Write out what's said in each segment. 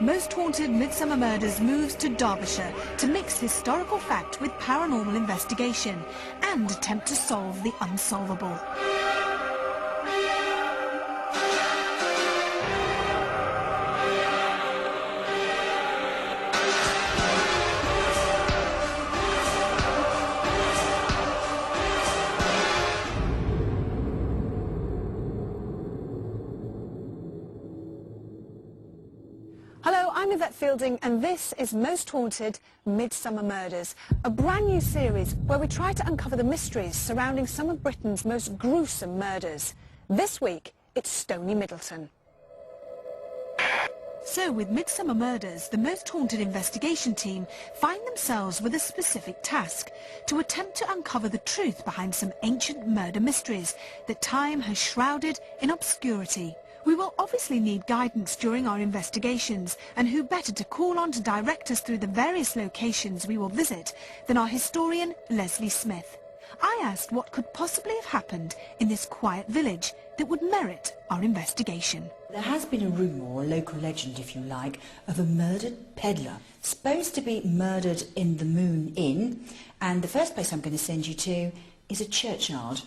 Most Haunted Midsummer Murders moves to Derbyshire to mix historical fact with paranormal investigation and attempt to solve the unsolvable. Hello, I'm Yvette Fielding and this is Most Haunted Midsummer Murders, a brand new series where we try to uncover the mysteries surrounding some of Britain's most gruesome murders. This week, it's Stony Middleton. So with Midsummer Murders, the Most Haunted investigation team find themselves with a specific task: to attempt to uncover the truth behind some ancient murder mysteries that time has shrouded in obscurity. We will obviously need guidance during our investigations, and who better to call on to direct us through the various locations we will visit than our historian Leslie Smith. I asked what could possibly have happened in this quiet village that would merit our investigation. There has been a rumour, or a local legend if you like, of a murdered peddler, supposed to be murdered in the Moon Inn, and the first place I'm going to send you to is a churchyard,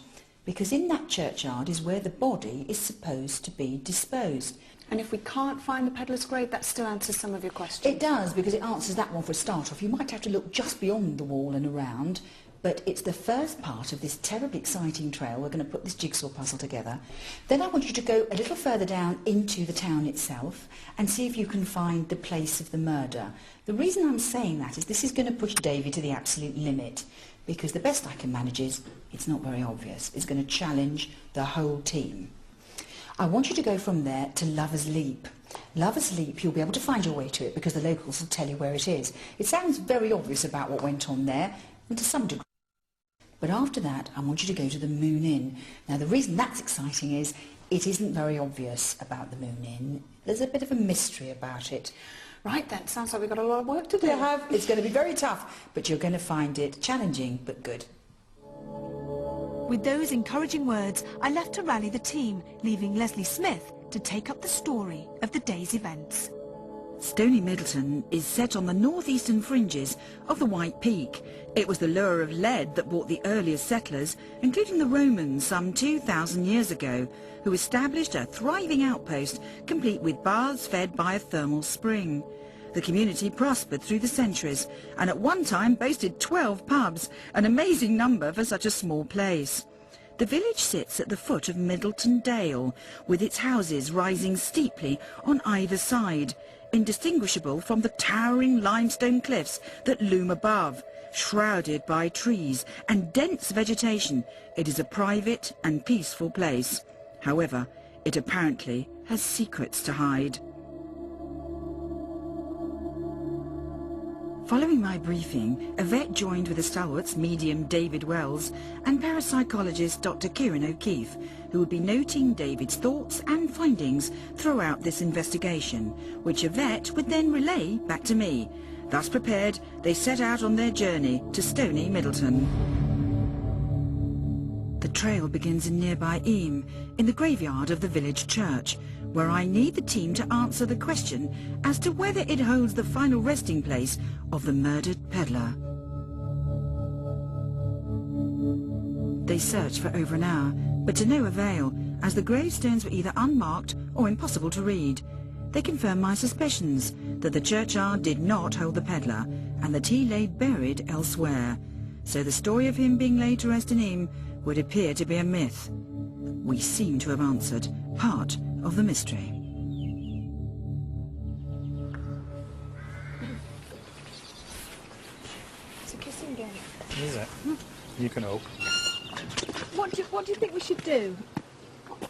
because in that churchyard is where the body is supposed to be disposed. And if we can't find the peddler's grave, that still answers some of your questions. It does, because it answers that one for a start off. You might have to look just beyond the wall and around, but it's the first part of this terribly exciting trail. We're going to put this jigsaw puzzle together. Then I want you to go a little further down into the town itself and see if you can find the place of the murder. The reason I'm saying that is this is going to push David to the absolute limit, because the best I can manage is it's not very obvious. It's going to challenge the whole team. I want you to go from there to Lover's Leap. Lover's Leap, you'll be able to find your way to it because the locals will tell you where it is. It sounds very obvious about what went on there, and to some degree. But after that, I want you to go to the Moon Inn. Now, the reason that's exciting is it isn't very obvious about the Moon Inn. There's a bit of a mystery about it. Right then, sounds like we've got a lot of work to do. It's going to be very tough, but you're going to find it challenging but good. With those encouraging words, I left to rally the team, leaving Leslie Smith to take up the story of the day's events. Stony Middleton is set on the northeastern fringes of the White Peak. It was the lure of lead that brought the earliest settlers, including the Romans some 2,000 years ago, who established a thriving outpost complete with baths fed by a thermal spring. The community prospered through the centuries and at one time boasted 12 pubs, an amazing number for such a small place. The village sits at the foot of Middleton Dale, with its houses rising steeply on either side, indistinguishable from the towering limestone cliffs that loom above. Shrouded by trees and dense vegetation, it is a private and peaceful place. However, it apparently has secrets to hide. Following my briefing, Yvette joined with the stalwarts medium David Wells and parapsychologist Dr. Kieran O'Keefe, who would be noting David's thoughts and findings throughout this investigation, which Yvette would then relay back to me. Thus prepared, they set out on their journey to Stony Middleton. The trail begins in nearby Eyam, in the graveyard of the village church, where I need the team to answer the question as to whether it holds the final resting place of the murdered peddler. They searched for over an hour, but to no avail, as the gravestones were either unmarked or impossible to read. They confirmed my suspicions that the churchyard did not hold the peddler and that he lay buried elsewhere. So the story of him being laid to rest in Eyam would appear to be a myth. We seem to have answered part of the mystery. It's a kissing game. Is it? You can hope. What do you think we should do?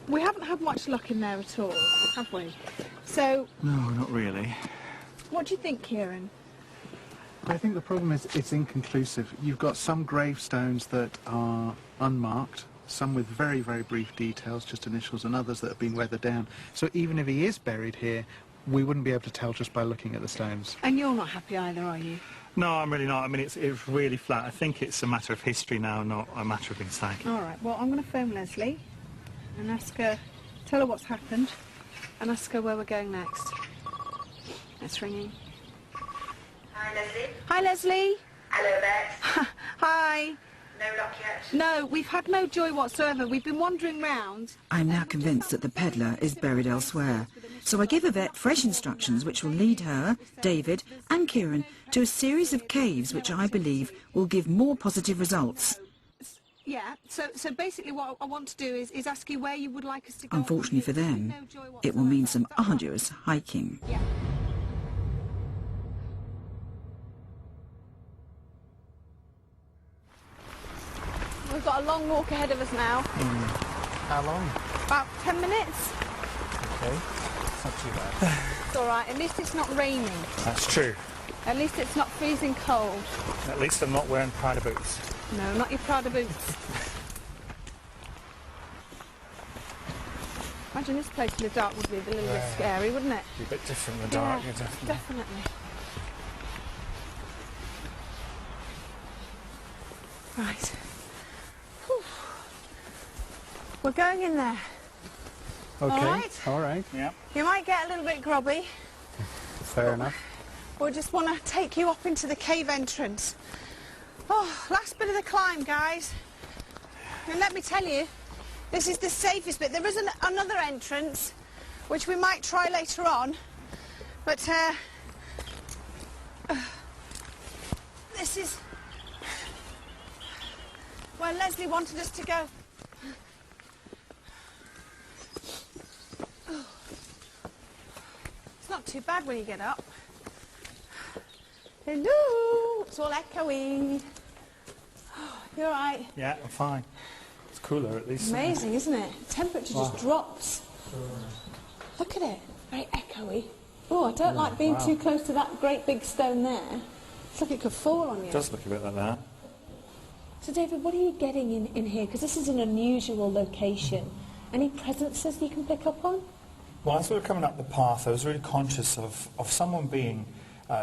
We haven't had much luck in there at all, have we? So... No, not really. What do you think, Kieran? I think the problem is it's inconclusive. You've got some gravestones that are unmarked, some with very, very brief details, just initials, and others that have been weathered down. So even if he is buried here, we wouldn't be able to tell just by looking at the stones. And you're not happy either, are you? No, I'm really not. I mean, it's really flat. I think it's a matter of history now, not a matter of being psychic. All right, well, I'm going to phone Leslie and ask her, tell her what's happened, and ask her where we're going next. It's ringing. Hi, Leslie. Hi, Leslie. Hello, Beth. Hi. No luck yet? No, we've had no joy whatsoever. We've been wandering round. I'm now convinced that the peddler is buried elsewhere. So I give Yvette fresh instructions which will lead her, David and Kieran to a series of caves which I believe will give more positive results. Yeah, so basically what I want to do is ask you where you would like us to go. Unfortunately for them, it will mean some arduous hiking. Yeah. We've got a long walk ahead of us now. How long? About 10 minutes. Okay, it's not too bad. It's all right. At least it's not raining. That's true. At least it's not freezing cold. At least I'm not wearing Prada boots. No, not your Prada boots. Imagine this place in the dark would be a little bit scary, wouldn't it? Be a bit different in the dark, Yeah, definitely. definitely. Right. Whew. We're going in there. Okay, All right. all right. Yeah. You might get a little bit grubby. Fair enough. We just want to take you up into the cave entrance. Oh, last bit of the climb, guys. And let me tell you, this is the safest bit. There is another entrance, which we might try later on. But this is where Leslie wanted us to go. It's not too bad when you get up. Hello! It's all echoey. You all right? Yeah, I'm fine. It's cooler at least. Amazing, isn't it? Temperature just drops. Look at it. Very echoey. Oh, I don't like being too close to that great big stone there. It's like it could fall on you. It does look a bit like that. So, David, what are you getting in here? Because this is an unusual location. Any presences you can pick up on? Well, as we were coming up the path, I was really conscious of someone being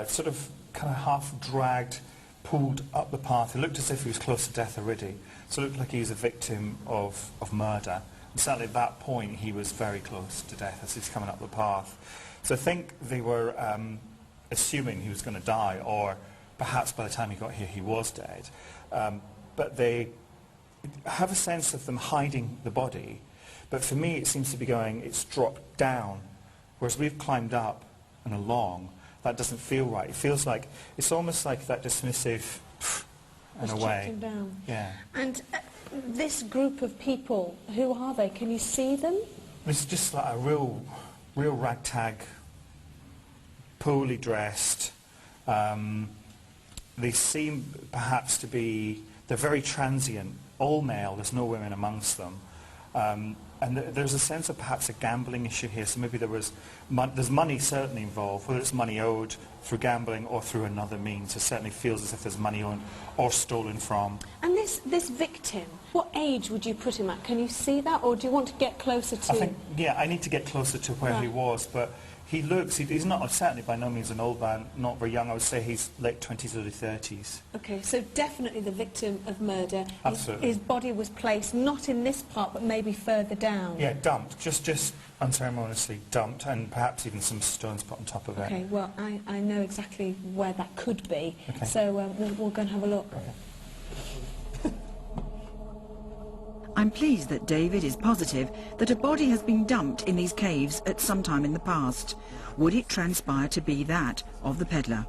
sort of kind of half dragged, pulled up the path. It looked as if he was close to death already. So it looked like he was a victim of murder. And certainly at that point, he was very close to death as he's coming up the path. So I think they were assuming he was going to die, or perhaps by the time he got here, he was dead. But they have a sense of them hiding the body. But for me, it seems to be going, it's dropped down. Whereas we've climbed up and along, that doesn't feel right. It feels like, it's almost like that dismissive, in a way. Him down. Yeah. And this group of people, who are they? Can you see them? It's just like a real ragtag, poorly dressed. They seem perhaps to be, they're very transient, all male, there's no women amongst them. And there's a sense of perhaps a gambling issue here, so maybe there's money certainly involved, whether it's money owed through gambling or through another means. It certainly feels as if there's money owed or stolen from. And this victim, what age would you put him at? Can you see that, or do you want to get closer to... I think, yeah, I need to get closer to where he was, but he looks, he's not, certainly by no means an old man, not very young. I would say he's late 20s, early 30s. Okay, so definitely the victim of murder. Absolutely. His body was placed not in this part, but maybe further down. Yeah, dumped, just unceremoniously dumped, and perhaps even some stones put on top of it. Okay, well, I know exactly where that could be, Okay. so we'll go and have a look. Okay. I'm pleased that David is positive that a body has been dumped in these caves at some time in the past. Would it transpire to be that of the peddler?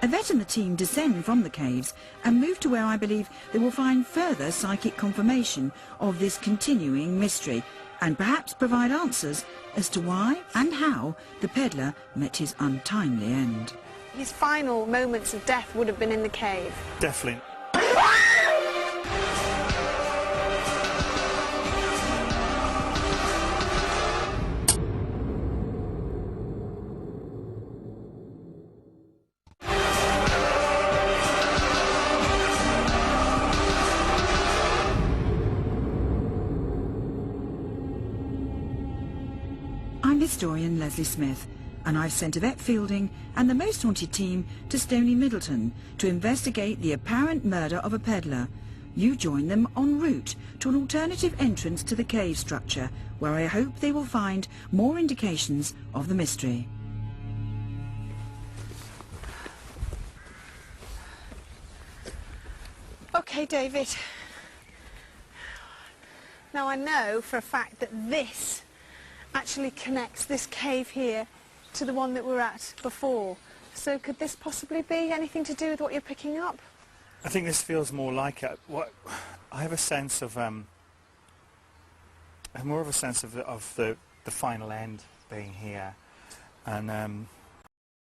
Yvette and the team descend from the caves and move to where I believe they will find further psychic confirmation of this continuing mystery, and perhaps provide answers as to why and how the peddler met his untimely end. His final moments of death would have been in the cave. Definitely. I'm historian Leslie Smith, and I've sent Yvette Fielding and the Most Haunted team to Stony Middleton to investigate the apparent murder of a peddler. You join them en route to an alternative entrance to the cave structure, where I hope they will find more indications of the mystery. OK, David. Now I know for a fact that this actually connects this cave here to the one that we were at before. So could this possibly be anything to do with what you're picking up? I think this feels more like it. I have a sense of, I have more of a sense of the final end being here, and